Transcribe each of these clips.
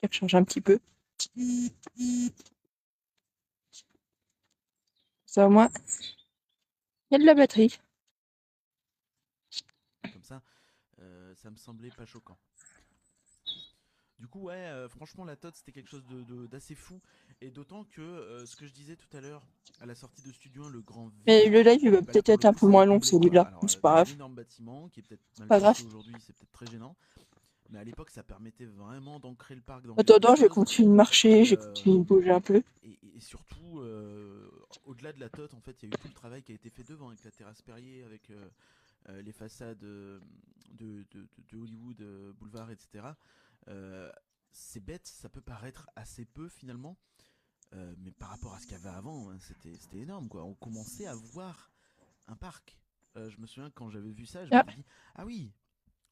Elle change un petit peu. Ça, au moins, il y a de la batterie. Comme ça me semblait pas choquant. Du coup, ouais, franchement, la TOT c'était quelque chose d'assez fou. Et d'autant que ce que je disais tout à l'heure, à la sortie de Studio 1, le grand Mais vide, le live, il va bah là peut-être pour le être un coup, peu c'est le moins long que comblé quoi. celui-là. Alors, C'est pas t'as un grave. énorme bâtiment qui est peut-être C'est mal pas grave. placé aujourd'hui, c'est peut-être très gênant. Mais à l'époque, ça permettait vraiment d'ancrer le parc dans quelque Attends, je vais chose. continuer de marcher, Et, je vais continuer de bouger un peu. et surtout, au-delà de la TOT, en fait, il y a eu tout le travail qui a été fait devant avec la terrasse Perrier, avec les façades de Hollywood, Boulevard, etc. Euh, c'est bête, ça peut paraître assez peu finalement, mais par rapport à ce qu'il y avait avant, hein, c'était énorme quoi. On commençait à voir un parc. Je me souviens que quand j'avais vu ça, je Ah, m'étais dit ah oui,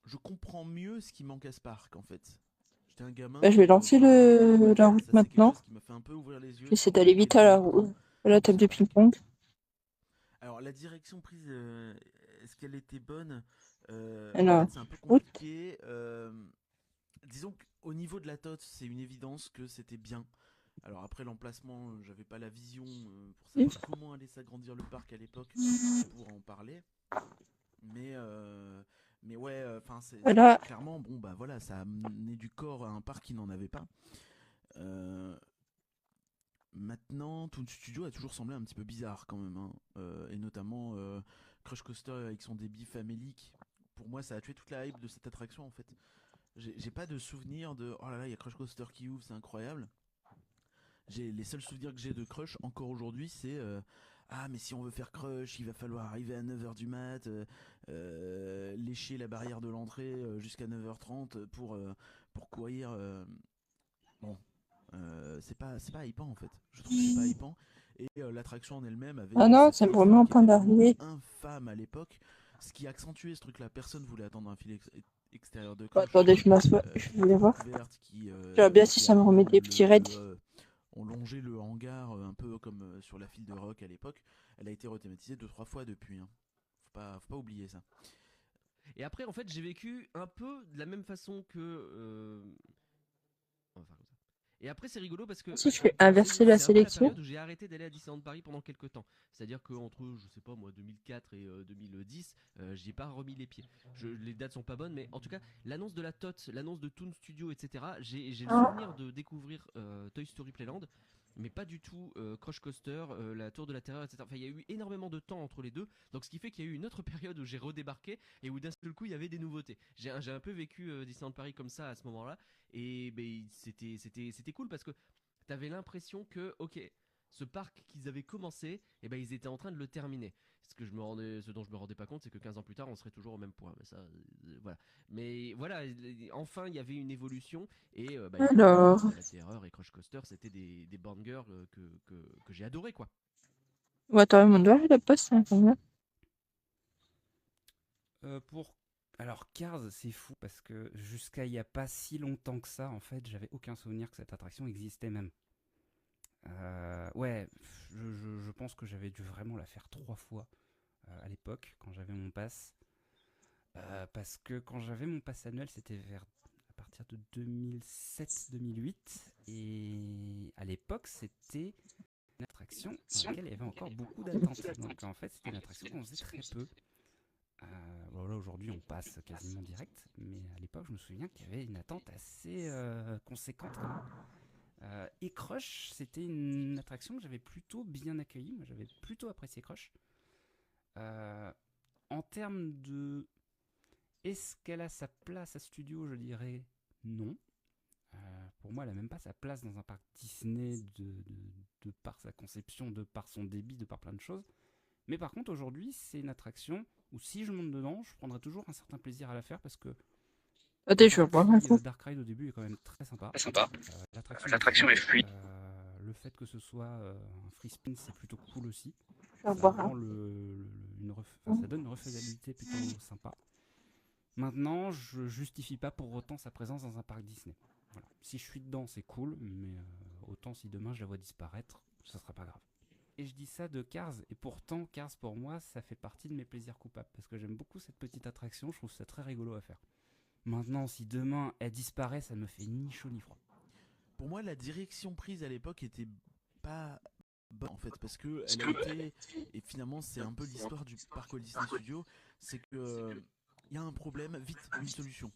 je comprends mieux ce qui manque à ce parc en fait. J'étais un bah, je gamin, vais lancer la route ça c'est quelque maintenant. chose qui m'a fait un peu ouvrir les Je yeux vais essayer sur d'aller à quel vite à point à la table ce de parc ping-pong. alors la direction prise, est-ce qu'elle était bonne? En Alors, fait, c'est un peu route. compliqué. Disons qu'au niveau de la TOT, c'est une évidence que c'était bien. Alors après l'emplacement, j'avais pas la vision pour savoir comment allait s'agrandir le parc à l'époque pour en parler. Mais ouais, enfin Voilà. clairement bon bah voilà, ça a amené du corps à un parc qui n'en avait pas. Euh, Maintenant, Toon Studio a toujours semblé un petit peu bizarre quand même, hein. Et notamment Crush Coaster avec son débit famélique. Pour moi, ça a tué toute la hype de cette attraction en fait. J'ai pas de souvenir de oh là là, il y a Crush Coaster qui ouvre, c'est incroyable. Les seuls souvenirs que j'ai de Crush encore aujourd'hui, c'est ah, mais si on veut faire Crush, il va falloir arriver à 9h du mat, lécher la barrière de l'entrée jusqu'à 9h30 pour courir. Bon, c'est pas hypant en fait. Je trouve que c'est pas hypant. Et l'attraction en elle-même avait Ah non, cette c'est queue de fin vraiment un qui point était vraiment d'arrivée. infâme à l'époque. Ce qui accentuait ce truc-là. Personne voulait attendre un fil extérieur de Bon, Crush. attendez, je m'assois. Je Les voulais portes voir. ouvertes Je verrai bien si qui ça me remet des petits raids. ont longé le hangar un peu comme sur la file de rock à l'époque. Elle a été rethématisée 2-3 fois depuis, hein. Faut pas oublier ça. Et après, en fait, j'ai vécu un peu de la même façon que. On va faire comme ça. Et après, c'est rigolo parce que Si je fais inverser la c'est un peu la sélection. période où j'ai arrêté d'aller à Disneyland Paris pendant quelques temps. C'est-à-dire qu'entre, je sais pas moi, 2004 et 2010, j'y ai pas remis les pieds. Les dates sont pas bonnes, mais en tout cas, l'annonce de la TOT, l'annonce de Toon Studio, etc., j'ai le souvenir de découvrir Toy Story Playland, mais pas du tout Crush Coaster, la Tour de la Terreur, etc. Enfin, il y a eu énormément de temps entre les deux, donc ce qui fait qu'il y a eu une autre période où j'ai redébarqué et où d'un seul coup il y avait des nouveautés. J'ai un peu vécu Disneyland Paris comme ça à ce moment-là, et ben, c'était cool parce que t'avais l'impression que, ok, ce parc qu'ils avaient commencé, eh ben, ils étaient en train de le terminer. Ce dont je me rendais pas compte, c'est que 15 ans plus tard, on serait toujours au même point. Mais ça, voilà. Mais voilà, enfin, il y avait une évolution. Et bah, évidemment, Alors. Tour de la Terreur et Crush Coaster, c'était des bangers que j'ai adoré, quoi. Ou attends, mon doigt, je la passe. Hein, quand même. Pour alors Cars, c'est fou parce que jusqu'à il y a pas si longtemps que ça, en fait, j'avais aucun souvenir que cette attraction existait même. Ouais, je pense que j'avais dû vraiment la faire 3 fois à l'époque quand j'avais mon pass. Parce que quand j'avais mon pass annuel, c'était à partir de 2007-2008 et à l'époque, c'était une attraction dans laquelle il y avait encore beaucoup d'attentes. Donc en fait, c'était une attraction qu'on faisait très peu. Bon, là aujourd'hui on passe quasiment direct, mais à l'époque je me souviens qu'il y avait une attente assez conséquente quand même. Et Crush, c'était une attraction que j'avais plutôt bien accueillie. Moi j'avais plutôt apprécié Crush. Euh, En termes de est-ce qu'elle a sa place à studio, je dirais non. Pour moi, elle n'a même pas sa place dans un parc Disney de par sa conception, de par son débit, de par plein de choses. Mais par contre, aujourd'hui, c'est une attraction où si je monte dedans, je prendrai toujours un certain plaisir à la faire parce que Attends, la je vais boire un partie coup. Dark Ride au début est quand même très sympa. Très sympa. L'attraction est L'attraction est fluide. fluide. Le fait que ce soit un free spin, c'est plutôt cool aussi. Je vais Ça boire un. rend ça donne une refaisabilité plutôt sympa. Maintenant, je justifie pas pour autant sa présence dans un parc Disney. Voilà. Si je suis dedans, c'est cool, mais autant si demain je la vois disparaître, ça sera pas grave. Et je dis ça de Cars, et pourtant Cars pour moi, ça fait partie de mes plaisirs coupables, parce que j'aime beaucoup cette petite attraction, je trouve ça très rigolo à faire. Maintenant, si demain elle disparaît, ça me fait ni chaud ni froid. pour moi, la direction prise à l'époque était pas bonne en fait, parce que elle a été, et finalement c'est un peu l'histoire du parc Walt Disney Studios, c'est que il y a un problème, vite, une solution.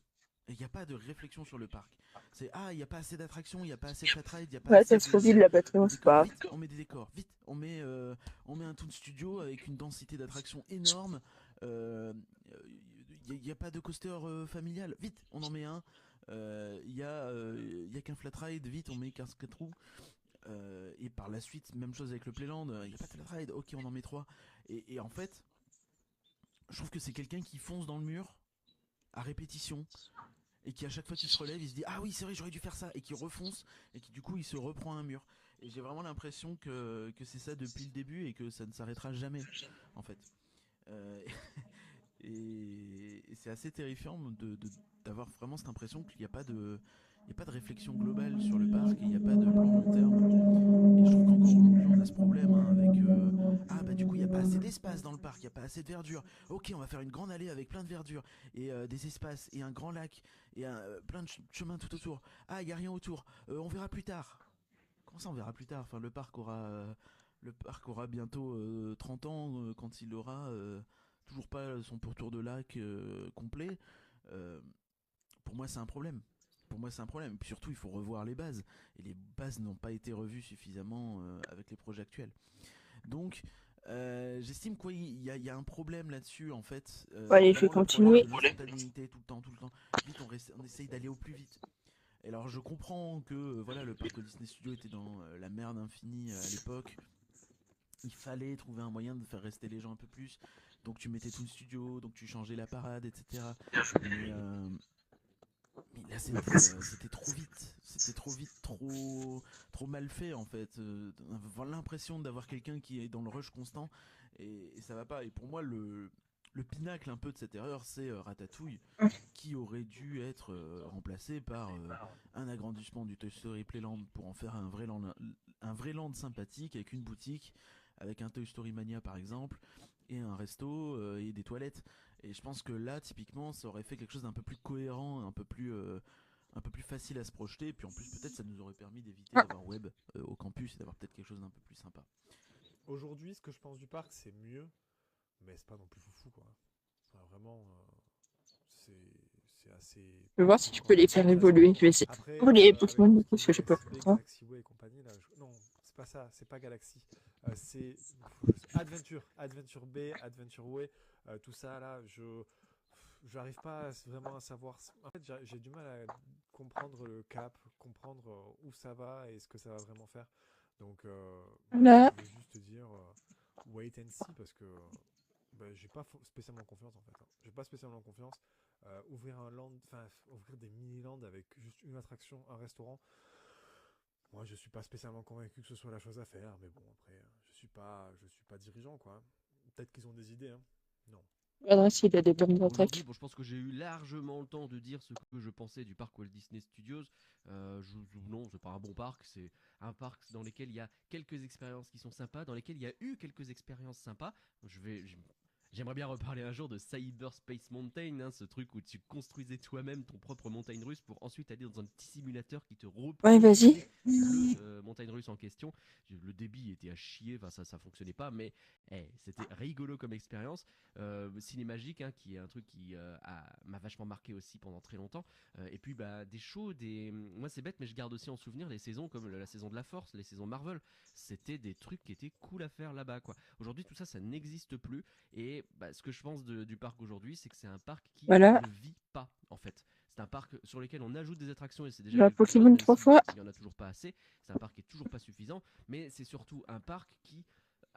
Et il n'y a pas de réflexion sur le parc. C'est il n'y a pas assez d'attractions, il n'y a pas assez de flat ride, il n'y a pas Ouais, assez ça se vide la batterie, de on se décors. barre. Vite, on met des décors. Vite, on met un Toon Studio avec une densité d'attractions énorme. Il n'y a pas de coaster familial. Vite, on en met un. Y a qu'un flat ride. Vite, on met 15 4 roues. Et par la suite, même chose avec le Playland. Il n'y a pas de flat ride. Ok, on en met 3. Et en fait, je trouve que c'est quelqu'un qui fonce dans le mur à répétition et qui à chaque fois qu'il se relève il se dit ah oui c'est vrai j'aurais dû faire ça et qui refonce et qui du coup il se reprend un mur et j'ai vraiment l'impression que c'est ça depuis le début et que ça ne s'arrêtera jamais en fait. Euh, et c'est assez terrifiant d'avoir vraiment cette impression qu'il n'y a pas de il y a pas de réflexion globale sur le parc et il n'y a pas de plan long terme et je trouve qu'encore aujourd'hui on a ce problème hein, avec ah bah du coup il n'y a pas assez d'espace dans le parc, il n'y a pas assez de verdure. Ok, on va faire une grande allée avec plein de verdure et des espaces et un grand lac et plein de chemins tout autour. Ah, il n'y a rien autour. On verra plus tard. Comment ça on verra plus tard? Enfin le parc aura bientôt 30 ans quand il aura toujours pas son pourtour de lac complet. Euh, pour moi c'est un problème. Pour moi c'est un problème. Et puis surtout il faut revoir les bases. Et les bases n'ont pas été revues suffisamment avec les projets actuels. Donc j'estime qu'il y a un problème là-dessus en fait. Allez, je vais Vraiment le problème continuer. de l'instantanéité tout le temps, tout le temps. Vite on essaye d'aller au plus vite. Et alors je comprends que voilà le parc Disney Studios était dans la merde infinie à l'époque. Il fallait trouver un moyen de faire rester les gens un peu plus. Donc tu mettais tout le studio, donc tu changeais la parade, etc. Mais mais là c'était trop vite, trop mal fait en fait. Avoir l'impression d'avoir quelqu'un qui est dans le rush constant et ça va pas. Et pour moi le pinacle un peu de cette erreur c'est Ratatouille qui aurait dû être remplacé par un agrandissement du Toy Story Playland pour en faire un vrai land sympathique avec une boutique, avec un Toy Story Mania par exemple et un resto et des toilettes. Et je pense que là, typiquement, ça aurait fait quelque chose d'un peu plus cohérent, un peu plus facile à se projeter. Et puis en plus, peut-être, ça nous aurait permis d'éviter d'avoir web au campus et d'avoir peut-être quelque chose d'un peu plus sympa. Aujourd'hui, ce que je pense du parc, c'est mieux, mais c'est pas non plus foufou, quoi. Enfin, vraiment, c'est assez. Je vais voir si tu peux les faire évoluer. Je vais essayer. Après, Oh, les avec Pokémon, tout du ce coup, qui parce est que j'ai pas Galaxy Bay, pour ça. Galaxy Way et compagnie, là, non, c'est pas ça, c'est pas Galaxy. C'est Adventure Bay, Adventure Way, tout ça là, j'arrive pas vraiment à savoir. En fait, j'ai du mal à comprendre le cap, comprendre où ça va et ce que ça va vraiment faire. Donc, Là, je vais juste te dire wait and see parce que j'ai pas spécialement confiance en fait. Hein. J'ai pas spécialement confiance. Ouvrir un land, enfin ouvrir des mini-lands avec juste une attraction, un restaurant. Moi, je suis pas spécialement convaincu que ce soit la chose à faire, mais bon après, je suis pas dirigeant quoi. Peut-être qu'ils ont des idées. Hein. Non. l'adresse, il a des bonnes Aujourd'hui, attaques. bon, je pense que j'ai eu largement le temps de dire ce que je pensais du parc Walt Disney Studios. Non, c'est pas un bon parc, c'est un parc dans lequel il y a quelques expériences qui sont sympas, dans lesquelles il y a eu quelques expériences sympas. J'aimerais bien reparler un jour de Cyberspace Mountain, hein, ce truc où tu construisais toi-même ton propre montagne russe pour ensuite aller dans un petit simulateur qui te Ouais, vas-y. reproduisait le montagne russe en question. Le débit était à chier, enfin ça fonctionnait pas, mais c'était rigolo comme expérience. Cinémagique, hein, qui est un truc qui m'a vachement marqué aussi pendant très longtemps. Et puis des shows, moi c'est bête, mais je garde aussi en souvenir les saisons comme la saison de la Force, les saisons Marvel. C'était des trucs qui étaient cool à faire là-bas, quoi. Aujourd'hui, tout ça, ça n'existe plus. Et ce que je pense du parc aujourd'hui, c'est que c'est un parc qui Voilà. ne vit pas, en fait. C'est un parc sur lequel on ajoute des attractions et c'est déjà La quelque chose, Pokémon même 3 si fois. il y en a toujours pas assez. C'est un parc qui est toujours pas suffisant, mais c'est surtout un parc qui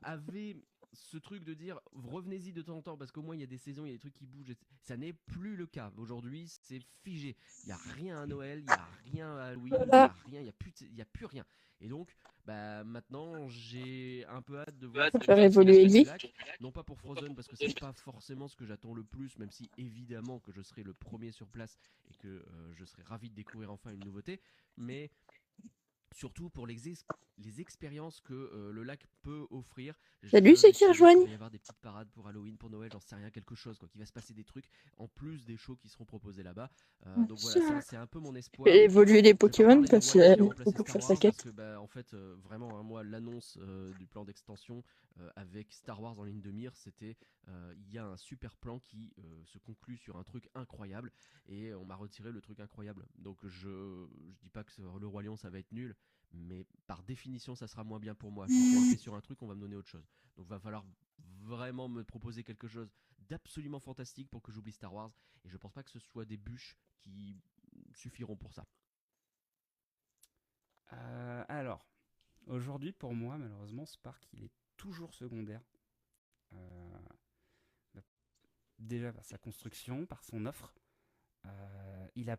avait ce truc de dire revenez-y de temps en temps parce qu'au moins il y a des saisons, il y a des trucs qui bougent. Ça n'est plus le cas. Aujourd'hui, c'est figé. Il n'y a rien à Noël, il n'y a rien à Halloween, il n'y a rien, il y a plus rien. Et donc, maintenant, j'ai un peu hâte de voir ce que Faire ça évoluer donne lui. du lac. Non pas pour Frozen parce que c'est pas forcément ce que j'attends le plus, même si évidemment que je serai le premier sur place et que je serai ravi de découvrir enfin une nouveauté. Mais surtout pour les expériences que le lac peut offrir. Salut, ceux qui J'espère rejoignent. qu'il va y avoir des petites parades pour Halloween, pour Noël, j'en sais rien, quelque chose, quoi, qu'il va se passer des trucs en plus des shows qui seront proposés là-bas. Donc voilà, ça c'est un peu mon espoir. Et évoluer les Je vais pas Pokémon parler du parce Roi Lion qui a que remplacé pour Star faire sa Wars parce quête. que bah, en fait vraiment hein, moi l'annonce du plan d'extension avec Star Wars en ligne de mire, c'était il y a un super plan qui se conclut sur un truc incroyable et on m'a retiré le truc incroyable. Donc je dis pas que le Roi Lion ça va être nul, mais par définition ça sera moins bien pour moi. Si c'est fait sur un truc, on va me donner autre chose. Donc va falloir vraiment me proposer quelque chose d'absolument fantastique pour que j'oublie Star Wars et je pense pas que ce soit des bûches qui suffiront pour ça. Alors, aujourd'hui, pour moi, malheureusement, ce parc, il est toujours secondaire. Euh, Déjà par sa construction, par son offre. Il a,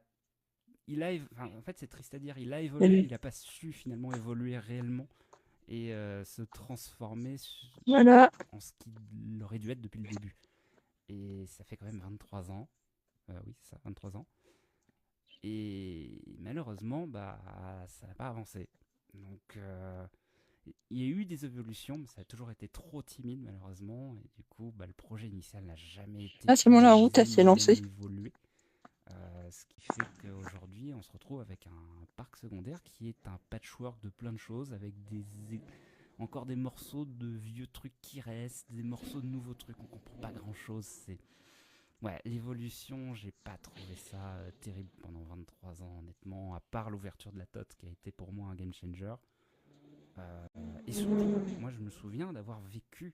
enfin, en fait, c'est triste à dire, il a évolué, Salut. il n'a pas su finalement évoluer réellement et se transformer Voilà. en ce qu'il aurait dû être depuis le début. Et ça fait quand même 23 ans. Oui, c'est ça, 23 ans. Et malheureusement, bah, ça n'a pas avancé. Donc, il y a eu des évolutions, mais ça a toujours été trop timide, malheureusement. Et du coup, bah, le projet initial n'a jamais été Ah, c'est bon, la route, finalisé elle s'est ni lancée. même évolué. Ce qui fait qu'aujourd'hui, on se retrouve avec un parc secondaire qui est un patchwork de plein de choses, avec encore des morceaux de vieux trucs qui restent, des morceaux de nouveaux trucs, on comprend pas grand chose. Ouais, l'évolution, j'ai pas trouvé ça terrible pendant 23 ans, honnêtement, à part l'ouverture de la TOT qui a été pour moi un game changer. Et surtout, moi je me souviens d'avoir vécu,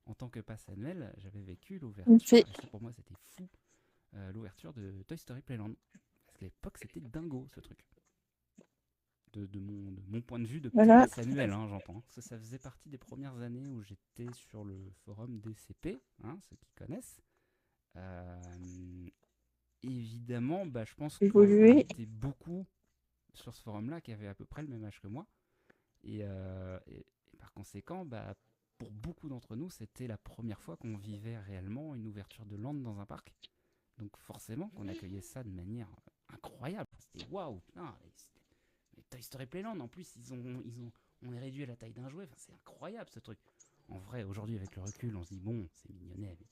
en tant que passe annuel, j'avais vécu l'ouverture, et ça pour moi c'était fou, l'ouverture de Toy Story Playland. Parce qu'à l'époque c'était dingo ce truc. De mon point de vue de petit Voilà. passe annuel, hein, j'entends. Parce que ça faisait partie des premières années où j'étais sur le forum DCP, hein, ceux qui connaissent. Évidemment, bah, je pense qu'on Évoluer. était beaucoup sur ce forum-là qui avaient à peu près le même âge que moi. Et par conséquent, bah, pour beaucoup d'entre nous, c'était la première fois qu'on vivait réellement une ouverture de land dans un parc. Donc forcément qu'on accueillait ça de manière incroyable. C'était waouh, putain. Mais Toy Story Playland, en plus, on est réduit à la taille d'un jouet. Enfin, c'est incroyable ce truc. En vrai, aujourd'hui, avec le recul, on se dit bon, c'est mignonnet, mais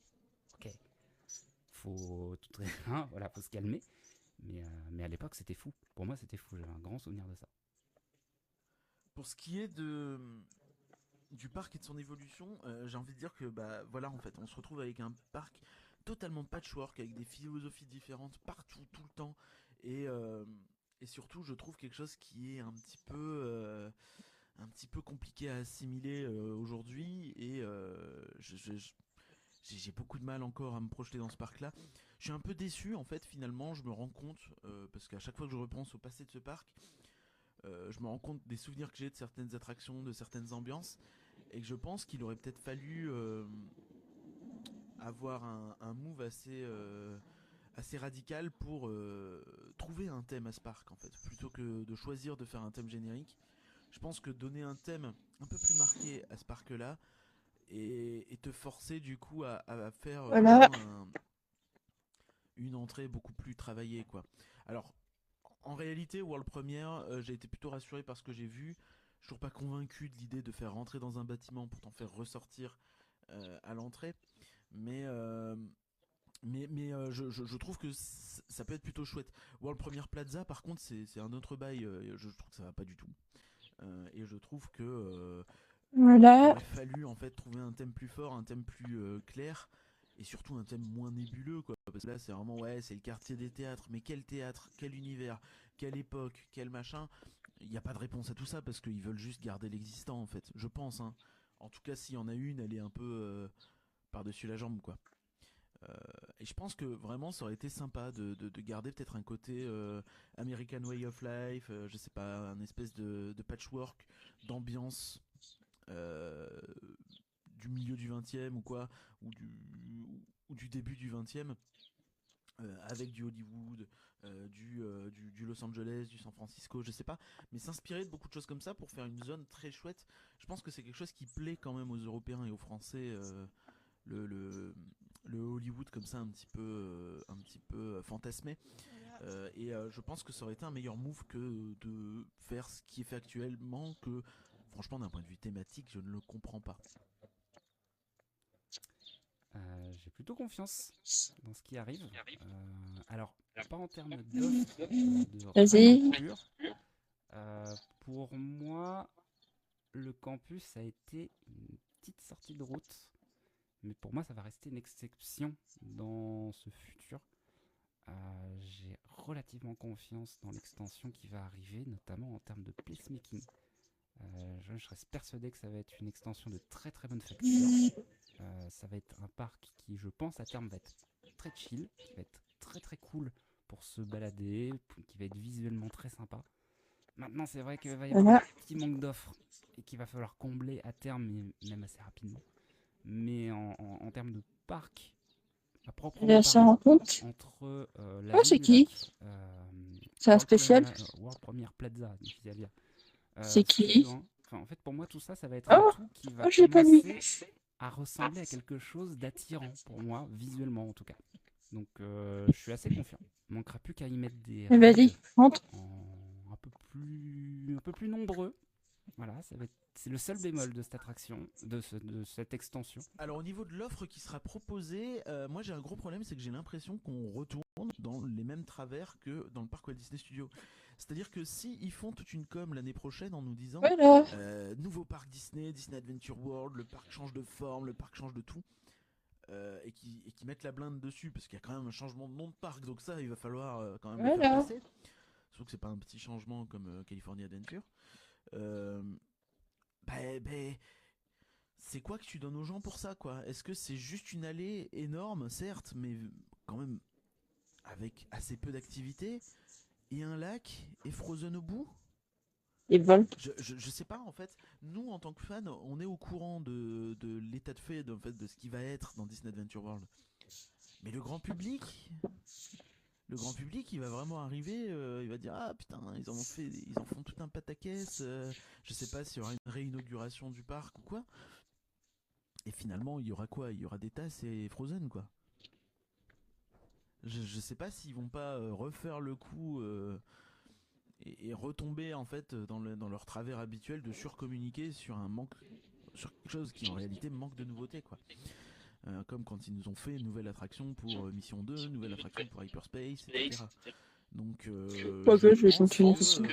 ok, hein, voilà, faut se calmer. Mais à l'époque, c'était fou. Pour moi, c'était fou. J'avais un grand souvenir de ça. Pour ce qui est du parc et de son évolution, j'ai envie de dire que bah voilà en fait, on se retrouve avec un parc totalement patchwork avec des philosophies différentes partout tout le temps et surtout je trouve quelque chose qui est un petit peu compliqué à assimiler aujourd'hui et j'ai beaucoup de mal encore à me projeter dans ce parc là. Je suis un peu déçu en fait finalement, je me rends compte parce qu'à chaque fois que je repense au passé de ce parc, je me rends compte des souvenirs que j'ai de certaines attractions, de certaines ambiances, et que je pense qu'il aurait peut-être fallu avoir un move assez radical pour trouver un thème à ce parc en fait, plutôt que de choisir de faire un thème générique. Je pense que donner un thème un peu plus marqué à ce parc-là et te forcer du coup à faire Voilà. une entrée beaucoup plus travaillée quoi. Alors en réalité, World Premiere, j'ai été plutôt rassuré par ce que j'ai vu. Je suis toujours pas convaincu de l'idée de faire rentrer dans un bâtiment pour t'en faire ressortir à l'entrée. Mais, je trouve que ça peut être plutôt chouette. World Premiere Plaza, par contre, c'est un autre bail. Je trouve que ça va pas du tout. Et je trouve que il Voilà. aurait fallu en fait trouver un thème plus fort, un thème plus clair. Et surtout un thème moins nébuleux quoi. Parce que là c'est vraiment ouais c'est le quartier des théâtres. Mais quel théâtre, quel univers, quelle époque, quel machin. Il n'y a pas de réponse à tout ça parce qu'ils veulent juste garder l'existant en fait. Je pense hein. En tout cas s'il y en a une elle est un peu par-dessus la jambe quoi. Et je pense que vraiment ça aurait été sympa de garder peut-être un côté American Way of Life, je sais pas, un espèce de patchwork d'ambiance euh, du milieu du 20e ou quoi, ou du début du 20e, avec du Hollywood, du Los Angeles, du San Francisco, je sais pas, mais s'inspirer de beaucoup de choses comme ça pour faire une zone très chouette. Je pense que c'est quelque chose qui plaît quand même aux Européens et aux Français, le, le, le Hollywood comme ça un petit peu fantasmé. Je pense que ça aurait été un meilleur move que de faire ce qui est fait actuellement, que franchement d'un point de vue thématique je ne le comprends pas. J'ai plutôt confiance dans ce qui arrive. Alors, pas en termes d'offres de Vas-y. pure. Pour moi, le campus a été une petite sortie de route. Mais pour moi, ça va rester une exception dans ce futur. J'ai relativement confiance dans l'extension qui va arriver, notamment en termes de placemaking. Je reste persuadé que ça va être une extension de très très bonne facture. Ça va être un parc qui, je pense, à terme va être très chill, qui va être très très cool pour se balader, qui va être visuellement très sympa. Maintenant, c'est vrai qu'il va y avoir Voilà. un petit manque d'offres et qu'il va falloir combler à terme, et même assez rapidement. Mais en termes de parc, à proprement Là, ça parler, en compte. entre Oh, c'est l'avenue du qui? Lac, C'est un spécial? World Premier Plaza, Fisalia, C'est qui? Studio 1. Enfin, en fait, pour moi, tout ça, ça va être un Oh, tout qui va oh, je l'ai pas vu. commencer à ressembler à quelque chose d'attirant, pour moi, visuellement en tout cas. Donc, je suis assez confiant. Il manquera plus qu'à y mettre des Eh, vas-y, raids rentre. un peu plus nombreux. Voilà, c'est le seul bémol de cette attraction, de cette extension. Alors au niveau de l'offre qui sera proposée, moi j'ai un gros problème, c'est que j'ai l'impression qu'on retourne dans les mêmes travers que dans le parc Walt Disney Studios. C'est-à-dire que si ils font toute une com l'année prochaine en nous disant Voilà. nouveau parc Disney, Disney Adventure World, le parc change de forme, le parc change de tout, et qui mettent la blinde dessus, parce qu'il y a quand même un changement de nom de parc, donc ça il va falloir quand même le faire Voilà. passer. Sauf que c'est pas un petit changement comme California Adventure. Euh, bah, c'est quoi que tu donnes aux gens pour ça, quoi? Est-ce que c'est juste une allée énorme, certes, mais quand même avec assez peu d'activité, et un lac, et Frozen au bout? Ils volent. Je sais pas, en fait. Nous, en tant que fans, on est au courant de l'état de fait, en fait, de ce qui va être dans Disney Adventure World. Mais le grand public, il va vraiment arriver, il va dire ah putain, ils en font tout un pataquès. Je sais pas s'il y aura une réinauguration du parc ou quoi. Et finalement, il y aura quoi? Il y aura des tasses et Frozen, quoi. Je sais pas s'ils vont pas refaire le coup et retomber en fait dans leur travers habituel de surcommuniquer sur quelque chose qui en réalité manque de nouveauté, quoi. Comme quand ils nous ont fait une nouvelle attraction pour Mission 2, nouvelle attraction pour Hyperspace, etc. Donc Ok, je vais pense continuer que, dessus.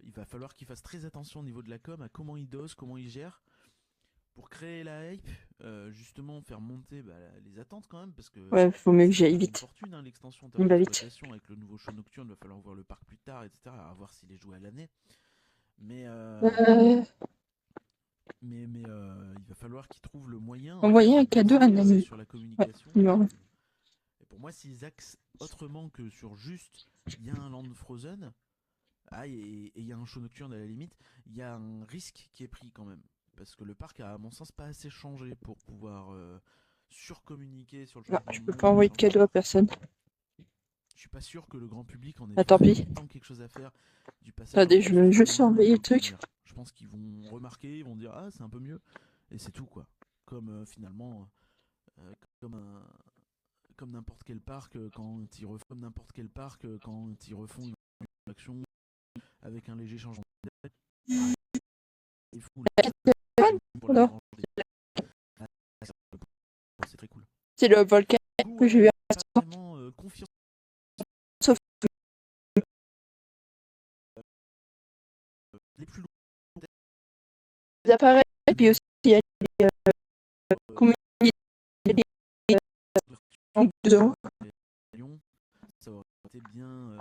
il va falloir qu'ils fassent très attention au niveau de la com, à comment ils dosent, comment ils gèrent, pour créer la hype, justement faire monter les attentes quand même, parce que Ouais, faut mieux que ça j'aille coûte une vite. fortune, hein, l'extension en Il termes va vite. d'exploitation. Avec le nouveau show nocturne, il va falloir voir le parc plus tard, etc. À voir s'il est joué à l'année. Mais, il va falloir qu'ils trouvent le moyen en Envoyer fait, un de cadeau à un doser ami. sur la Ouais, communication. numéro. Et pour moi, s'ils axent autrement que sur juste il y a un land Frozen, et il y a un show nocturne à la limite, il y a un risque qui est pris quand même. Parce que le parc a, à mon sens, pas assez changé pour pouvoir surcommuniquer sur le Non, changement je de peux nom pas et le envoyer de changement cadeau à de... personne. Je suis pas sûr que le grand public en ait Ah, tant pis. tant quelque chose à faire du passage Attendez, en je vais plus juste ou envoyer le comment truc. dire. Je pense qu'ils vont remarquer, ils vont dire ah c'est un peu mieux et c'est tout, quoi. Comme finalement euh, comme un comme n'importe quel parc quand ils refont une action avec un léger changement de pareil, ils font pour la Alors, branche c'est très cool. c'est le volcan Du coup, que j'ai eu à pas vraiment confiance. sauf Les plus lourds les appareils, et puis aussi il y a des communiqués en 2 euros. à Lyon, ça aurait été bien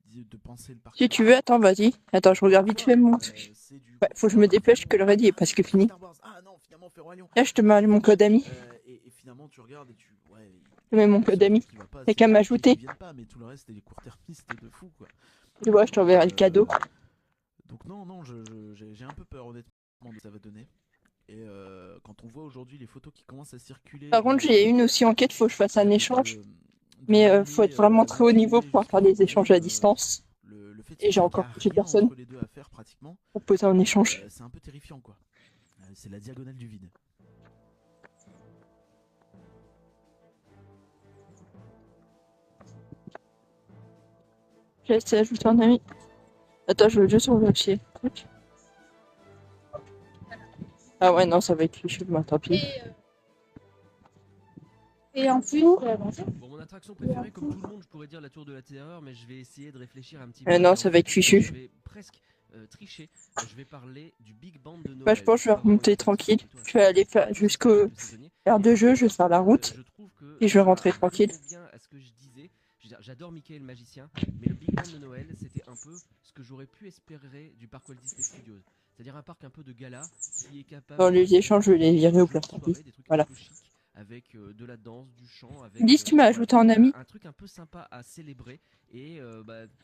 de penser le parc. Si tu veux, attends, vas-y. Attends, je regarde vite fait mon truc. C'est du Ouais, faut que je me dépêche que le raid est presque fini. Star Wars. Ah non, finalement, on fait Roi Lion. Là, je te mets mon code ami. Et finalement, tu regardes et tu. Ouais, Je mets mon le seul code ami. truc qui va pas, T'as c'est qu'à les prix qui m'ajouter. viennent pas, mais tout le reste, c'est les court-termistes de fou, quoi. Tu vois, je t'enverrai le cadeau. Donc, non, j'ai un peu peur, honnêtement, de ce que ça va donner. Et quand on voit aujourd'hui les photos qui commencent à circuler. Par contre, j'ai une aussi en quête, faut que je fasse un échange. de Mais l'année, faut être vraiment très haut niveau pour pouvoir faire des jusqu'à échanges à Frozen, distance. le fait Et j'ai qu'il y encore a plus de rien personnes entre les deux à faire pratiquement, pour poser en échange. c'est un peu terrifiant, quoi. C'est la diagonale du vide. J'ai essayé d'ajouter un ami. Attends, je veux juste vérifier. Truc. Ah ouais, non, ça va être cliché, bah, tant pis. Et en plus, Bon, mon attraction préférée, comme tout le monde, je pourrais dire la Tour de la Terreur, mais je vais essayer de réfléchir un petit peu. Non, Et ça en va être fait, fichu. je vais presque tricher. Je vais parler du Big Band de Noël. Bah, je pense que je vais Pas vraiment remonter une attraction, tranquille. plutôt un Je vais aller spectacle, faire un jusqu'au spectacle saisonnier. aire Et de en jeu, fait, je vais faire la route. je trouve que Et je vais ça rentrer tranquille. correspond bien à ce que je disais. Je veux dire, j'adore Mickey le magicien, mais le Big Band de Noël, c'était un peu ce que j'aurais pu espérer du parc Walt Disney Studios. C'est-à-dire un parc un peu de gala qui est capable Dans les de échanges, je vais les virer au jouer plat. une soirée, des trucs Voilà. un peu chics, avec de la danse, du chant, avec Dis, tu m'as ajouté un ami. un truc un peu sympa à célébrer. Et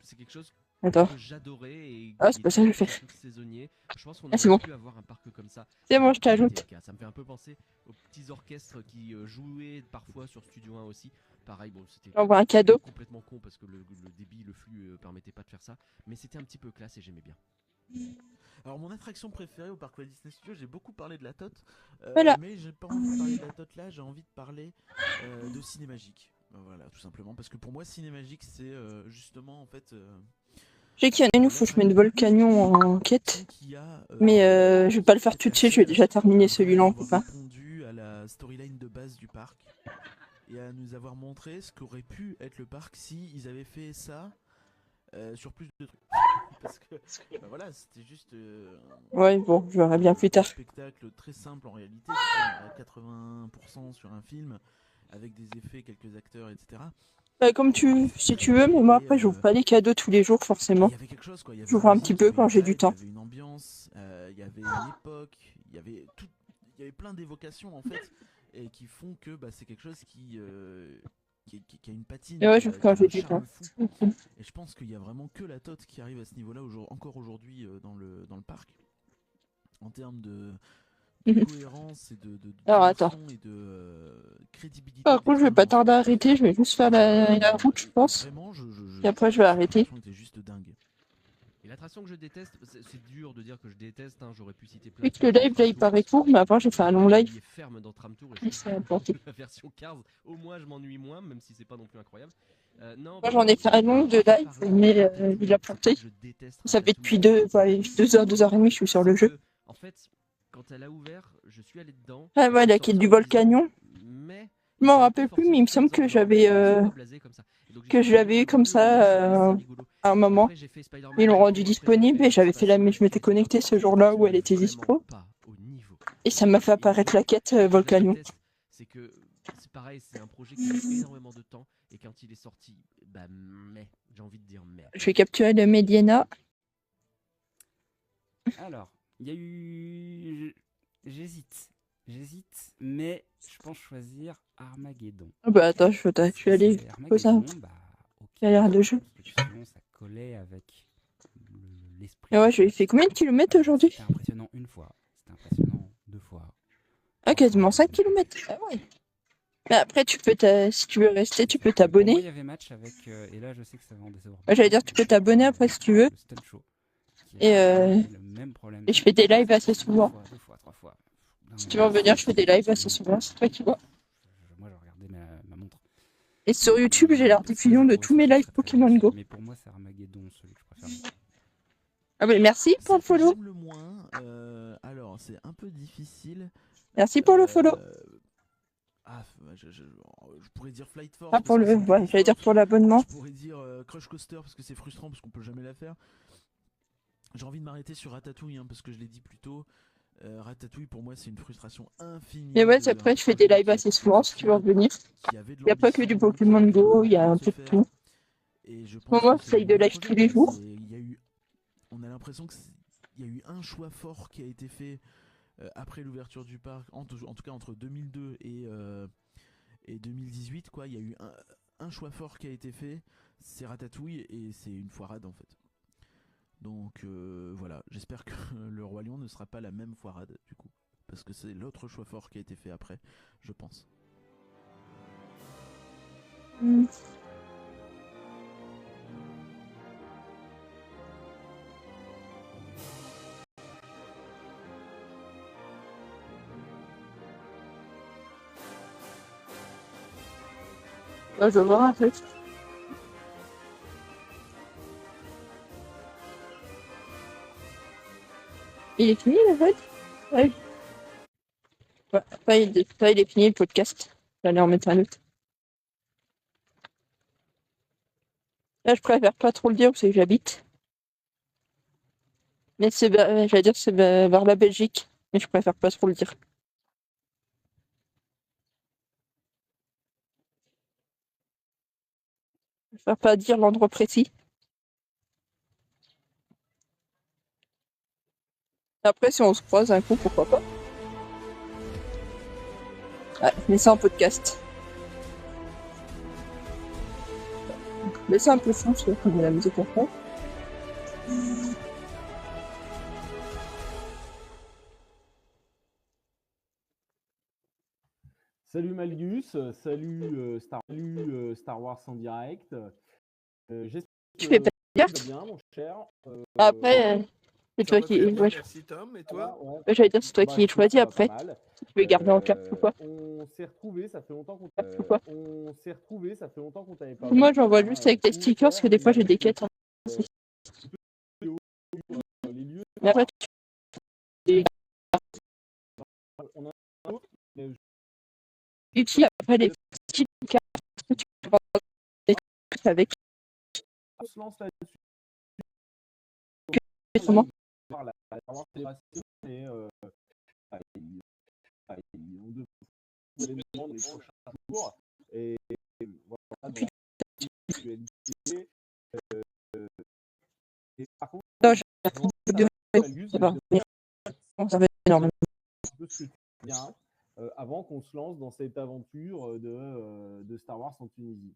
c'est quelque chose Attends. que j'adorais et Ah, qui c'est est pas ça que je toujours fais. un truc saisonnier. Je pense qu'on Ah, c'est aurait bon. pu avoir un parc comme ça. C'est bon, je Ça aurait t'ajoute. été le cas. Ça me fait un peu penser aux petits orchestres qui jouaient parfois sur Studio 1 aussi. Pareil, bon, c'était J'envoie un cadeau. complètement con parce que le débit, le flux permettait pas de faire ça. Mais c'était un petit peu classe et j'aimais bien. Alors mon attraction préférée au parc Walt Disney Studios, j'ai beaucoup parlé de la Tote, Voilà. mais j'ai pas envie de parler de la Tote là, j'ai envie de parler de Cinémagique. Voilà, tout simplement, parce que pour moi Cinémagique c'est justement en fait J'ai qu'il y en a une où faut que je mette Volcanion en quête. qui a, Mais je vais pas le faire tout de suite, je vais déjà terminer celui-là en copain. répondu à la storyline de base du parc et à nous avoir montré ce qu'aurait pu être le parc si ils avaient fait ça sur plus de trucs. Parce que bah voilà, c'était juste Ouais, bon, je verrai bien plus tard. un spectacle très simple en réalité, à 80% sur un film, avec des effets, quelques acteurs, etc. Bah, comme si tu veux, mais moi après, j'ouvre pas les cadeaux tous les jours forcément. Il y avait quelque chose quoi. Il y avait J'ouvre un une petit musique, peu il y avait quand une j'ai du vibe, temps. Il y avait une ambiance, il y avait une époque, il y avait tout, il y avait plein d'évocations en fait, et qui font que bah, c'est quelque chose qui a une patine, Et ouais, qui j'ouvre a quand un j'ai du charme temps. fou. Et je pense qu'il y a vraiment que la Tote qui arrive à ce niveau-là encore aujourd'hui dans le parc, en termes de cohérence et de Alors, attends. dimension et de crédibilité. Par contre, je vais pas tarder à arrêter, je vais juste faire la route, je pense. Vraiment, Et après, je vais arrêter. L'attraction était juste dingue. Et l'attraction que je déteste, c'est dur de dire que je déteste, hein, j'aurais pu citer plein Oui, de que le trucs. live, là, il paraît court, mais avant, j'ai fait un long live. Il est ferme dans Tram Tour et Et je c'est trouve implanté. que la version Cars, au moins je m'ennuie moins, même si c'est pas non plus incroyable. Non, Moi, j'en ai fait un long de live, mais il a planté. Je déteste Ça fait depuis Ratatouille. 2 heures, 2h30, je suis sur le Parce jeu. que, en fait, quand elle a ouvert, je suis allé dedans. Ah ouais, je la suis quête sorti du en me Volcanion. disant, mais Je m'en ils ont un peu rappelle plus, forcé mais il me le semble trait en que disant, j'avais je suis pas blasé comme ça. Et donc, que j'ai je fait l'avais eu le comme jeu, je me suis dit, ça c'est rigolo. à un moment. Après, j'ai fait Spider-Man, Ils l'ont j'ai rendu fait, après, j'ai disponible fait et j'avais fait la. Station Je m'étais Studio. connecté ce jour-là où elle était Vraiment dispo. pas au niveau. Et ça m'a fait apparaître la quête Volcanion. Je déteste, c'est que c'est pareil, c'est un projet qui met énormément de temps et quand il est sorti, bah mais j'ai envie de dire merde. Je vais capturer le Mediana. Alors, il y a eu. J'hésite. Mais je pense choisir Armageddon. Ah bah attends, je suis allé C'est poser un Armageddon, bah, ok. il y a l'air de jeu. Parce que sinon, ça collait avec l'esprit. Et ouais, j'ai fait combien de kilomètres aujourd'hui? C'était impressionnant une fois. C'était impressionnant deux fois. Ah, quasiment 5 kilomètres. Ah ouais. Mais après, si tu veux rester, tu peux Pour moi, il t'abonner. y avait match avec. Et là, je sais que ça va en décevoir. Ouais, j'allais dire, tu peux t'abonner après si tu veux. Le Stun Show. Et Le même problème. et je fais des lives assez souvent. Deux fois, trois fois. Si tu veux revenir, je fais des lives assez souvent. C'est toi qui vois. Moi, je regardais ma montre. Et sur YouTube, j'ai la rediffusion de tous mes lives Pokémon Go. Mais pour moi, c'est Armageddon, celui que je préfère. Ah bah merci pour le Celle que follow. j'aime le moins, alors c'est un peu difficile. Merci pour le follow. Je pourrais dire Flight Force. Ah, pour parce que le. c'est Ouais, Flight j'allais dire Force. pour l'abonnement. Je pourrais dire Crush Coaster parce que c'est frustrant parce qu'on peut jamais la faire. J'ai envie de m'arrêter sur Ratatouille hein, parce que je l'ai dit plus tôt. Ratatouille pour moi c'est une frustration infinie. Et ouais, de- après, je fais des lives assez souvent si tu veux revenir. qui avait de Il n'y a pas que du l'ambition, Pokémon qui Go, avait il y a envie un de peu se de faire. tout. Et je pense Pour moi, que c'est j'essaye de le bon live projet, tous les quoi. jours. On a l'impression qu'il y a eu un choix fort qui a été fait après l'ouverture du parc, en tout cas entre 2002 et 2018, quoi. Il y a eu un choix fort qui a été fait, c'est Ratatouille, et c'est une foirade en fait. Donc voilà, j'espère que le Roi Lion ne sera pas la même foirade du coup, parce que c'est l'autre choix fort qui a été fait après, je pense. Ouais, je vais voir un peu. Il est fini, le vote? Ouais. Il est fini, le podcast. J'allais en mettre un autre. Là, je préfère pas trop le dire parce que j'habite. Mais j'allais dire, c'est vers la Belgique. Mais je préfère pas trop le dire. Je préfère pas dire l'endroit précis. Après, si on se croise un coup, pourquoi pas. Ouais, mais c'est un podcast. Mais c'est un peu fou, ça, comme de la musique en fond. Salut Malgus, salut Star Wars en direct. J'espère Tu fais pas que de tu vas bien, mon cher. Après, c'est Ça toi va qui. très bien, Ouais, merci Tom. Et Ça va, toi? ouais. j'allais dire, c'est toi Bah, qui écoute, choisis ça va pas après. mal. Si tu veux garder en carte ou quoi. On s'est retrouvés, ça fait longtemps qu'on t'avait pas vu. Moi, j'envoie juste avec les Pour stickers parce que des fois, j'ai des quêtes. les lieux. Mais après, On a un autre, mais tu utilises après les petites cartes que tu peux prendre des trucs avec. on se lance là-dessus. Comment Par la célébration et on devrait les demander les prochains jours. Et voilà, dans l'actualité. Et par contre, Non, j'ai avant de Malgus, ça va. Mais ça va énormément. un peu ce que tu viens avant qu'on se lance dans cette aventure de Star Wars en Tunisie.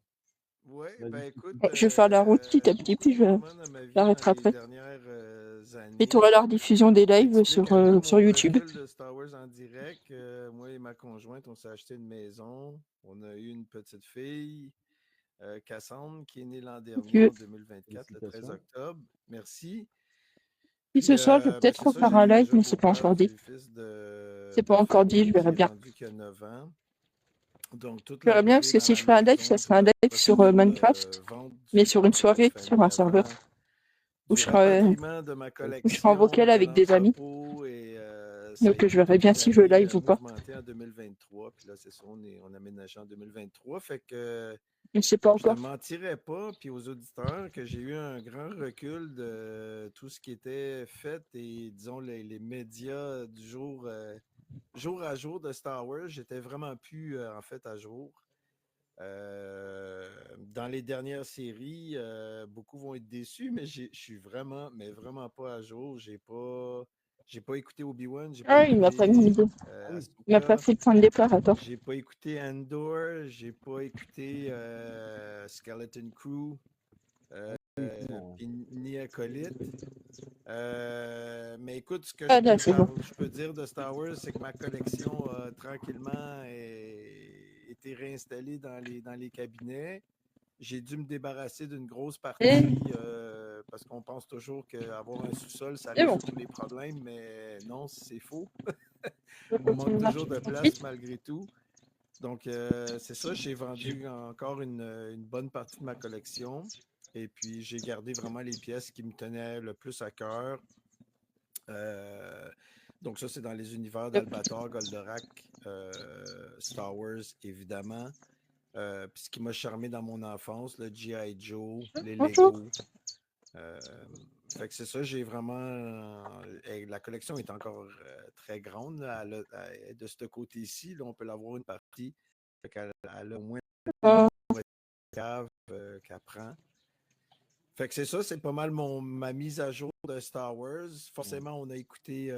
Ouais, Vas-y, ben je écoute, t'écoute. Je vais faire la route petit à petit, beaucoup puis de je mouvements dans ma vie j'arrêterai dans les après. dernières Et années tu auras la rediffusion des lives explique un peu sur mon YouTube. recul de Star Wars en direct. Moi et ma conjointe, on s'est acheté une maison. On a eu une petite fille, Cassandre, qui est née l'an dernier, Tu- en 2024, le 13 Félicitations. octobre. Merci. Puis Puis, ce soir, je vais ben, peut-être c'est ça, refaire j'ai un eu un live, mais jeune c'est pas beau-père encore qui est dit. le fils C'est de pas encore dit, je Fanny, verrai qui est bien. rendu qu'il a 9 ans. Donc, toute Je verrai bien parce l'arrivée que dans si la je fais un live, maison, ça tout sera un le live sur processus Minecraft, de vente mais du sur une photo de soirée, sur famille un serveur, avant, où du rapatriement de ma je serai en vocal collection de avec des amis. l'entrepôt et ça a Donc je été verrai toute bien une si je année live ou pas. mouvementée en 2023. Puis là, c'est ça, on aménage en 2023. Fait que Je sais pas je te encore. mentirais pas, puis aux auditeurs, que j'ai eu un grand recul de tout ce qui était fait et, disons, les médias du jour à jour de Star Wars. J'étais vraiment plus, en fait, à jour. Dans les dernières séries, beaucoup vont être déçus, mais je suis vraiment, mais vraiment pas à jour. J'ai pas écouté Obi-Wan, j'ai pas Ah, il m'a pas mis écouté il m'a pas Ahsoka, fait le point de départ, attends. j'ai pas écouté Andor, j'ai pas écouté Skeleton Crew, Non. puis ni Acolyte. Mais écoute, ce que Ah là, c'est bon. je peux dire de Star Wars, c'est que ma collection a tranquillement été réinstallée dans les cabinets. J'ai dû me débarrasser d'une grosse partie parce qu'on pense toujours qu'avoir un sous-sol, ça C'est bon. résout tous les problèmes, mais non, c'est faux. Je On manque continue toujours de tout de place suite. malgré tout. Donc, c'est ça, j'ai vendu encore une bonne partie de ma collection. Et puis, j'ai gardé vraiment les pièces qui me tenaient le plus à cœur. Donc, ça, c'est dans les univers d'Albator, Goldorak, Star Wars, évidemment. Puis ce qui m'a charmé dans mon enfance, le G.I. Joe, les Bonjour. Lego. Fait que c'est ça, j'ai vraiment. La collection est encore très grande là, de ce côté-ci. Là, on peut l'avoir une partie. Fait qu'elle a au moins Euh, une cave qu'elle prend. Fait que c'est ça, c'est pas mal ma mise à jour de Star Wars. Forcément, on a écouté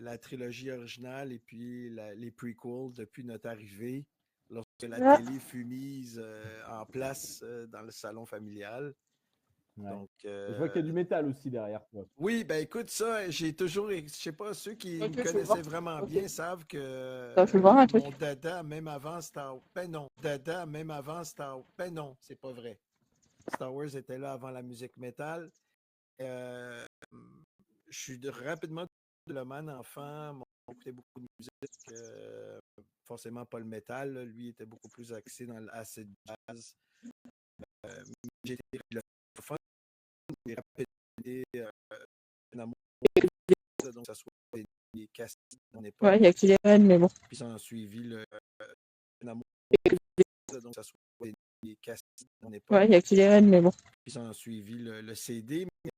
la trilogie originale et puis les prequels depuis notre arrivée, lorsque la télé fut mise en place dans le salon familial. Ouais. Donc, Je vois qu'il y a du métal aussi derrière toi. oui, ben écoute, ça, j'ai toujours, je sais pas, ceux qui Ok, me je vais connaissaient voir. vraiment Ok. bien savent que Attends, je vais voir un truc. mon dada, même avant Star Wars, ben non, dada, même avant Star Wars, ben non, c'est pas vrai. Star Wars était là avant la musique métal. Je suis rapidement le man enfant, on écoutait beaucoup de musique, forcément pas le métal, là. Lui était beaucoup plus axé dans l'acid jazz. J'ai été le fun, j'ai rapidement un amour, donc ça soit cassette à mon Ouais, époque. il y a que les reines, mais bon. Puis ça a suivi le amour, donc ça soit des cassettes à mon époque. Ouais, il y a que les reines, mais bon. Puis ça a suivi le CD, mais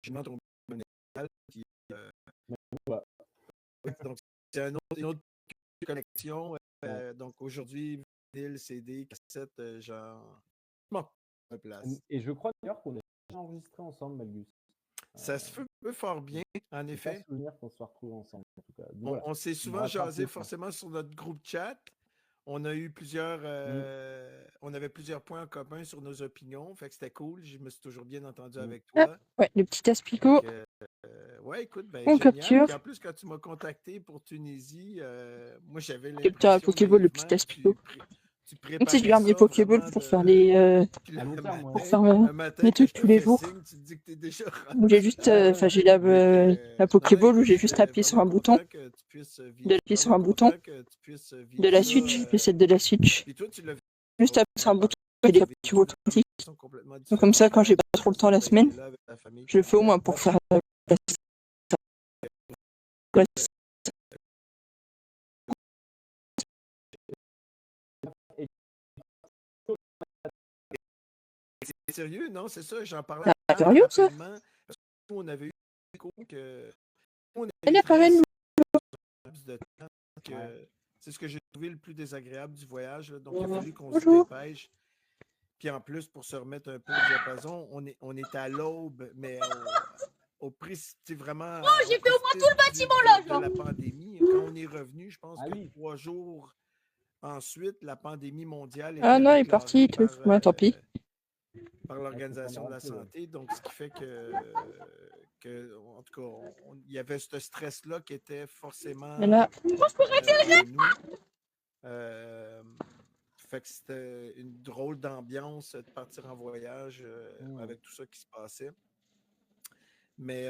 j'ai tombé métal. Puis, Ouais. donc c'est une autre collection. Donc aujourd'hui, vinyle, CD, cassette, genre. Bon, ma place. Et je crois d'ailleurs qu'on est déjà enregistré ensemble, Malgus. Ça se fait fort bien, en J'ai pas effet. souvenir qu'on se soit retrouvés ensemble, en tout cas. Donc, voilà. On s'est souvent rattrape jasé le point. forcément sur notre groupe chat. On a eu plusieurs. On avait plusieurs points en commun sur nos opinions. Fait que c'était cool. Je me suis toujours bien entendu avec toi. Ouais, le petit aspicot. Fait que, ouais, écoute, ben, On génial. capture. Puis en plus, quand tu m'as contacté pour Tunisie, moi j'avais Capture un l'impression Pokéball, le petit naïvement que aspicot. tu Tu sais, je préparais garde mes ça Pokéballs vraiment pour de... faire les. Puis là, À long un terme, ouais. Pour matin, faire un matin, mes quand trucs je tous te les fais jours. signe, tu te dis que t'es déjà Où j'ai juste. Enfin, j'ai Fait que, la non, Pokéball où écoute, j'ai juste j'étais appuyé sur un vraiment bouton. content que tu puisses De vivre, l'appuyer sur vraiment un bouton. content que tu puisses De vivre la ça. Switch. Le set de la Switch. Puis toi, tu l'as Juste appuyer sur un bouton. Et les captures automatiques. sont complètement Donc, comme ça, différentes. quand j'ai pas trop le temps la T'as semaine, été là avec ta famille. je le fais au moins pour faire. C'est sérieux, non, c'est ça, j'en parlais Ah, sérieux, ça? rapidement. Parce que nous, on avait eu que on Elle avait apparaît, très nous. laps de temps que Ouais. c'est ce que j'ai trouvé le plus désagréable du voyage. Là. Donc, il a fallu qu'on se Bonjour. dépêche. Puis en plus, pour se remettre un peu au diapason, on est à l'aube, mais au prix, c'est vraiment. J'ai fait au moins tout le bâtiment là, de genre. la pandémie. Quand on est revenu, je pense Ah que oui. 3 jours ensuite, la pandémie mondiale était Ah non, il est parti déclarée et tout. Ouais, tant pis. par l'Organisation de la Ouais, c'est pas santé. Donc, ce qui fait en tout cas, il y avait ce stress-là qui était forcément Et là, en nous. Fait que c'était une drôle d'ambiance de partir en voyage avec tout ça qui se passait. Mais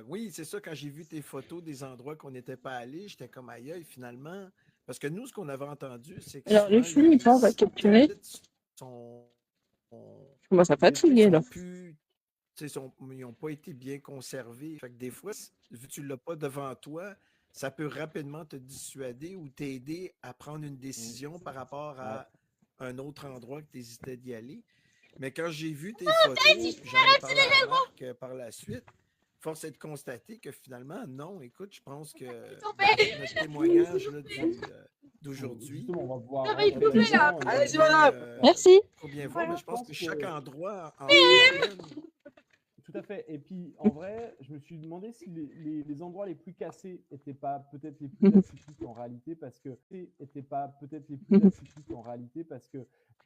oui, c'est ça, quand j'ai vu tes photos des endroits qu'on n'était pas allés, j'étais comme aïe, finalement. Parce que nous, ce qu'on avait entendu, c'est que alors, les souvent, filles, on va capturer. sont, Je commence à fatiguer, là. ils n'ont pas été bien conservés. Fait que des fois, vu que tu ne l'as pas devant toi, ça peut rapidement te dissuader ou t'aider à prendre une décision par rapport à un autre endroit que tu hésitais d'y aller. Mais quand j'ai vu tes photos, j'en ai parlé à Marc par la suite, force est de constater que finalement, non, écoute, je pense que notre témoignage là, d'aujourd'hui. Justement, on va pouvoir. Non, mais il faut plus, là. Allez, c'est voilà. Merci. Faut bien voir, mais je pense que chaque endroit en Tout à fait. Et puis, en vrai, je me suis demandé si les endroits les plus cassés n'étaient pas peut-être les plus atypiques en réalité, parce que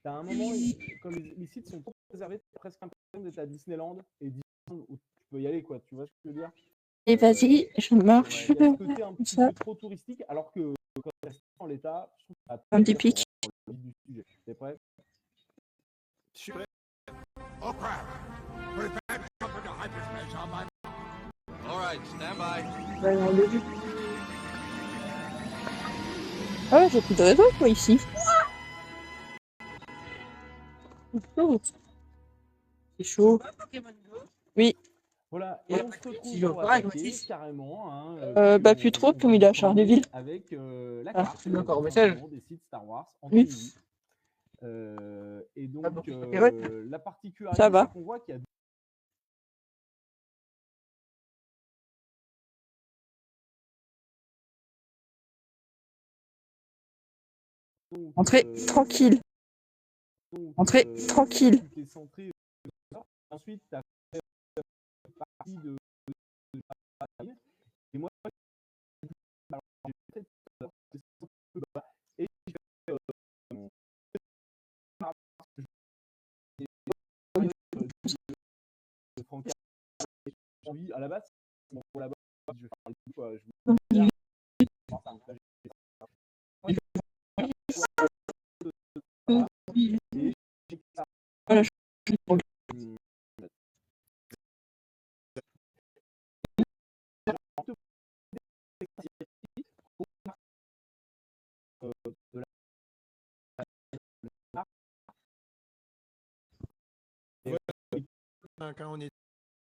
t'as un moment, comme les sites sont trop préservés, t'as presque l'impression d'être à Disneyland et Disneyland où tu peux y aller, quoi. Tu vois ce que je veux dire? Et vas-y, je marche. Il y a ce côté un petit Ça. peu trop touristique, alors que quand tu restes en l'état, je trouve que ça Un petit pic. le vif du sujet. T'es prêt? Je suis prêt. Oh crap! Prepare to jump into hyperspace on my. All right, stand by. Ouais, on l'a vu. Ah ouais, j'ai plus de réseau, quoi, ici. Oh. C'est chaud. Oui. Voilà, et on se retrouve je pour vois, attaquer carrément. Hein, bah, plus trop, comme il est à Charleville. avec la Ah, carte d'accord, tout message. simplement des sites Star Wars en Oui. Tunisie. Et donc, Ah bon, ouais. la particularité, Ça va. c'est qu'on voit qu'il y a donc, Entrez tranquille. donc, Entrez tranquille. tout est centré. Ensuite, tu as fait partie de et moi, alors, j'ai peut-être un peu bas, et j'ai fait Franck, à la base, bon, pour la base, je vais faire le coup, quoi, je me Voilà, je- Quand on est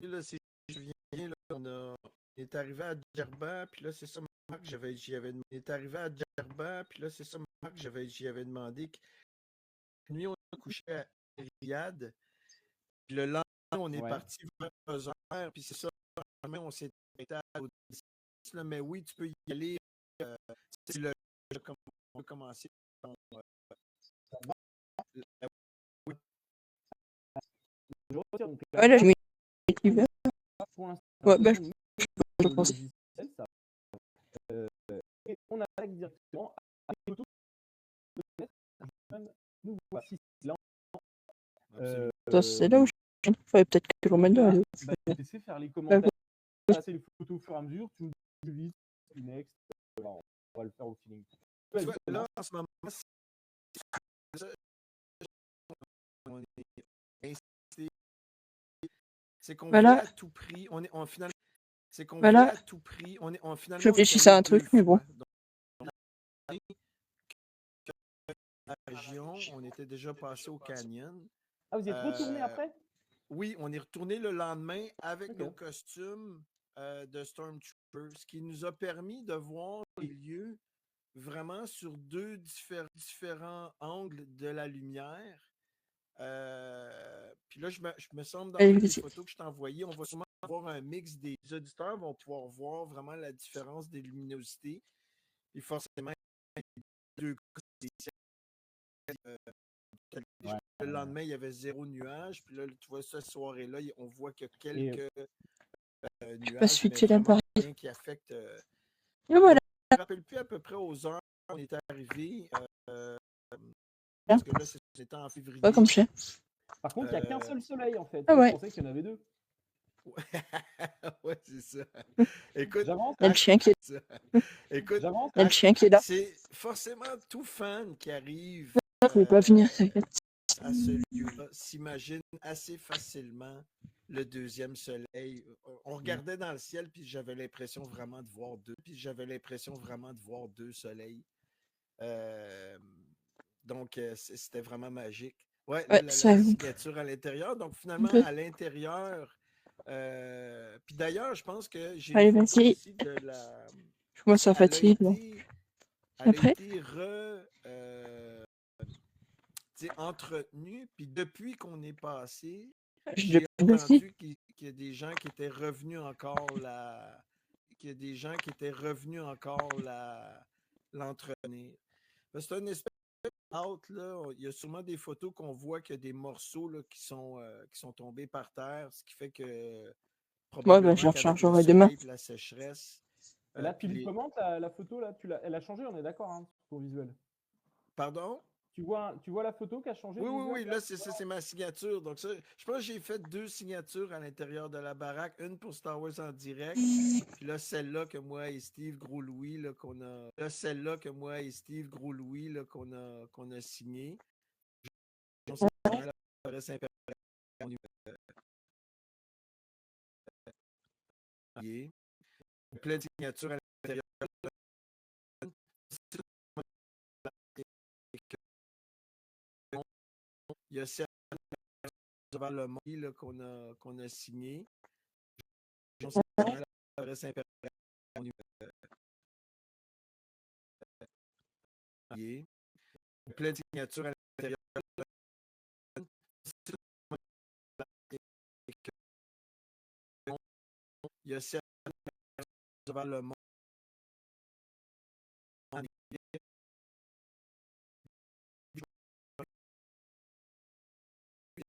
là, si je me souviens bien, là, on est arrivé à Djerba, puis là, c'est ça, Marc, on est arrivé à Djerba, puis là, c'est ça, Marc, j'y avais demandé que nuit, on a couché à Riyad, puis le lendemain, on est Ouais. parti vers 2h, puis c'est ça, le lendemain, on s'est arrêté à l'Odyssée, là, mais oui, tu peux y aller, c'est on va commencer par, la- Donc, Ouais, là, je mets l'hiver. pour l'instant, Ouais, bah, je nous, je le pense. logiciel, ça, et on attaque directement à les photos de nous voici là. Absolument. Ça, c'est là où je faudrait peut-être que je remette dans le. Bah, laisser faire les commentaires, passer les photos au fur et à mesure, tu me dis plus vite, plus next, on va le faire au feeling. Tu vois, là, en ce moment, on est c'est qu'on Voilà. voulait à tout prix, finalement, c'est qu'on Voilà. voulait à tout prix, finalement, Je réfléchissais à un truc, mais bon. La région, on était déjà passé au canyon. Ah, vous y êtes retourné après? Oui, on est retourné le lendemain avec Ok. nos costumes de Stormtrooper, ce qui nous a permis de voir les lieux vraiment sur deux différents angles de la lumière. Puis là, je me semble dans Allez, toutes les vas-y. photos que je t'ai envoyées, on va sûrement avoir un mix des auditeurs vont pouvoir voir vraiment la différence des luminosités. Puis forcément, deux Ouais. le lendemain, il y avait 0 nuage. Puis là, tu vois, cette soirée-là, on voit qu'il y a quelques nuages, Pas mais switcher la vraiment barre. rien qui affecte. Et voilà. Je ne me rappelle plus à peu près aux heures où on est arrivé. Parce que là, c'était en février. Pas comme ça. Par contre, il n'y a qu'un seul soleil en fait. Ah Moi, ouais. je pensais qu'il y en avait deux. Ouais, c'est ça. Écoute, J'avance. Il y a le chien qui est, écoute, J'avance. il y a le chien qui est là. c'est forcément tout fan qui arrive Je ne pouvais pas venir. à ce lieu-là s'imagine assez facilement le deuxième soleil. On regardait dans le ciel, puis j'avais l'impression vraiment de voir deux soleils. Donc, c'était vraiment magique. Ouais, Ouais, la ça. signature à l'intérieur. Donc, finalement, Ok. à l'intérieur. Puis d'ailleurs, je pense que j'ai Allez, une photo vas-y. aussi de la. Je commence à fatiguer. Là. Elle a Après. été entretenue. Puis depuis qu'on est passé, Je j'ai le aussi. entendu qu'il y a des gens qui étaient revenus encore l'entretenir. C'est une espèce out, là. Il y a sûrement des photos qu'on voit qu'il y a des morceaux là, qui sont tombés par terre, ce qui fait que Ouais, probablement ben, je le qu'avec le rechargerai demain. soleil et la sécheresse. Et là, puis tu commentes la photo là, elle a changé, on est d'accord, hein, sur ton visuel. Pardon? Tu vois la photo qui a changé? Oui, là, c'est ma signature. Donc, ça, je pense que j'ai fait 2 signatures à l'intérieur de la baraque. Une pour Star Wars en direct. Puis là, celle-là que moi et Steve Gros-Louis, là, qu'on a. Là, celle-là que moi et Steve Gros-Louis, là, qu'on a signé. Plein de signatures à l'intérieur. Il y a certaines devant le monde qu'on a signé. Plein de signatures à l'intérieur. Il y a certaines devant le monde.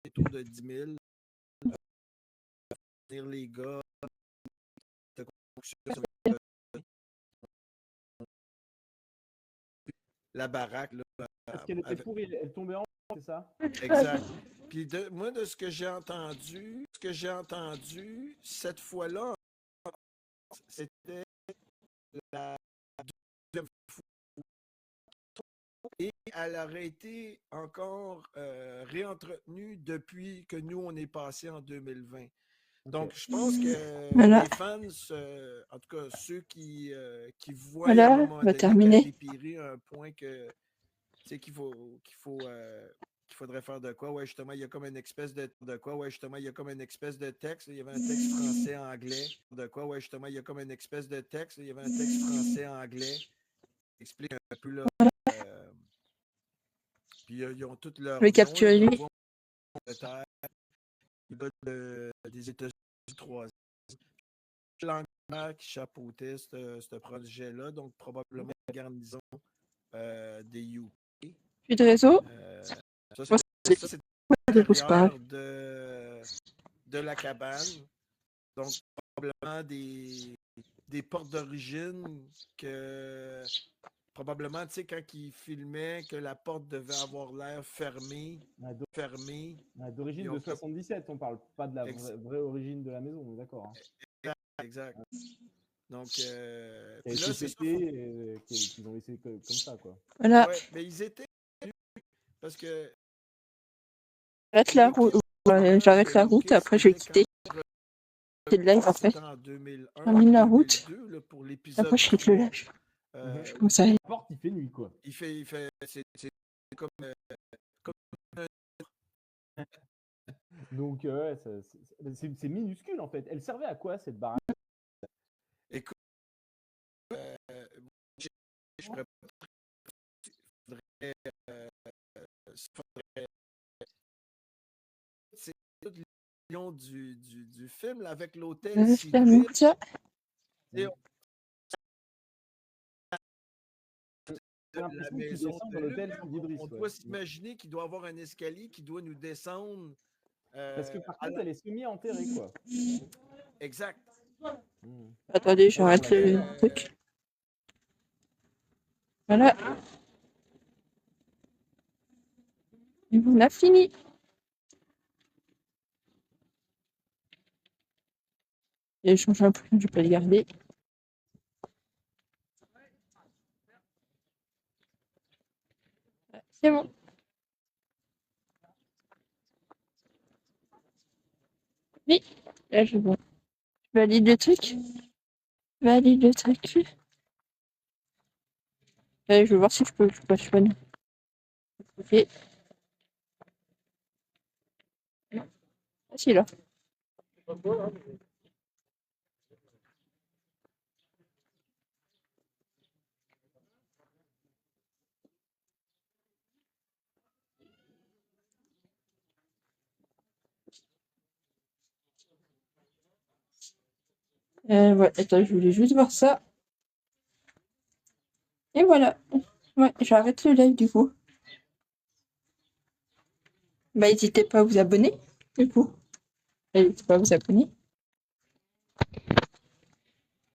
Autour de 10 000. Les gars. La baraque, là. Parce qu'elle était pourrie, elle tombait en haut, c'est ça? Exact. Puis moi, de ce que j'ai entendu, cette fois-là, c'était la deuxième fois. Et elle aurait été encore réentretenue depuis que nous, on est passé en 2020. Donc, je pense que Voilà. les fans, en tout cas ceux qui voient Voilà, à un moment on va donné terminer. qu'elle a dépiré à un point que qu'il faut faudrait faire de quoi. Ouais, justement, il y a comme une espèce de quoi. Ouais, justement, il y a comme une espèce de texte. Il y avait un texte français-anglais. De quoi. Ouais, justement, il y a comme une espèce de texte. Il y avait un texte français-anglais. Explique un peu là. Puis ils ont tous leurs noms. Recapturer Là, lui. on voit le gars des États-Unis 3. L'Angleterre qui chapeautait ce projet-là, donc probablement la garnison des UK. Plus de réseau. Ça, Moi, c'est c'est des grosses paroles. de la cabane. Donc, probablement des portes d'origine que probablement, tu sais, quand ils filmaient, que la porte devait avoir l'air fermée. D'origine de 77, on parle pas de la vraie origine de la maison, on est d'accord. Hein. Exact. Donc, qui a puis été là, c'est pété et qu'ils ont laissé comme ça, quoi. Voilà. Ouais, mais ils étaient parce que J'arrête la route. J'arrête la route, après je vais quitter. C'est le live après. en 2001, Termine la route. 2002, là, pour l'épisode Après je quitte le live. 3. Comment ça va? La porte, il fait nuit, quoi. Il fait c'est comme Donc, ouais, c'est minuscule, en fait. Elle servait à quoi, cette baraque? écoute, je pourrais c'est toute l'union du film là, avec l'hôtel Je termine ça. J'ai la l'impression que tu maison descends de dans l'hôtel luxe. d'Idriss. On doit s'imaginer qu'il doit avoir un escalier qui doit nous descendre. Parce que par contre, elle est semi-enterrée, quoi. Exact. Attendez, j'arrête le truc. Voilà. Et on a fini. J'ai changé un peu, je peux le garder. C'est bon. Oui, là je vois. Je valide le truc. Valide le truc. Allez, je vais voir si je peux. Je peux pas. Ok. Ah si là. Ouais, attends, je voulais juste voir ça. Et voilà. Ouais, j'arrête le live du coup. Bah, n'hésitez pas à vous abonner, du coup. N'hésitez pas à vous abonner.